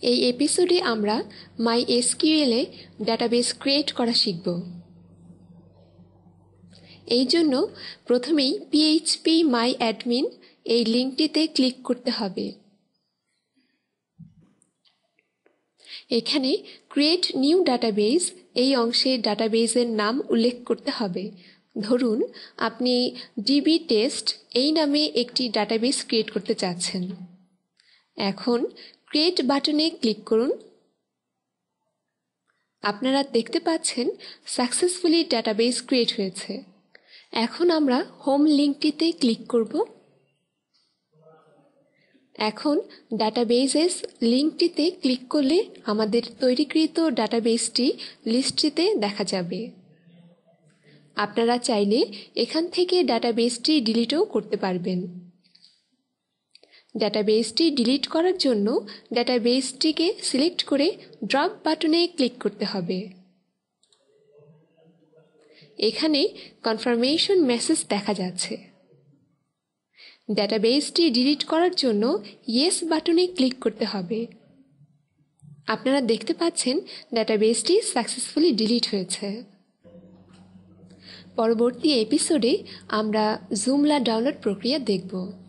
এই এপিসোডে আমরা MySQL এ ডাটাবেস ক্রিয়েট করা শিখব। এই জন্য প্রথমেই phpMyAdmin এই লিঙ্কটিতে ক্লিক করতে হবে। এখানে ক্রিয়েট নিউ ডাটাবেস এই অংশে ডাটাবেসের নাম উল্লেখ করতে হবে। ধরুন আপনি dbtest এই নামে একটি ডাটাবেস ক্রিয়েট করতে চাচ্ছেন। এখন ক্রিয়েট বাটনে ক্লিক করুন। আপনারা দেখতে পাচ্ছেন সাকসেসফুলি ডাটাবেস ক্রিয়েট হয়েছে। এখন আমরা হোম লিঙ্কটিতে ক্লিক করব। এখন ডাটাবেসেস লিঙ্কটিতে ক্লিক করলে আমাদের তৈরিকৃত ডাটাবেসটি লিস্টটিতে দেখা যাবে। আপনারা চাইলে এখান থেকে ডাটাবেসটি ডিলিটও করতে পারবেন। ডাটাবেসটি ডিলিট করার জন্য ডাটাবেসটিকে সিলেক্ট করে ড্রপ বাটনে ক্লিক করতে হবে। এখানে কনফার্মেশন মেসেজ দেখা যাচ্ছে। ডাটাবেসটি ডিলিট করার জন্য ইয়েস বাটনে ক্লিক করতে হবে। আপনারা দেখতে পাচ্ছেন ডাটাবেসটি সাকসেসফুলি ডিলিট হয়েছে। পরবর্তী এপিসোডে আমরা জুমলা ডাউনলোড প্রক্রিয়া দেখব।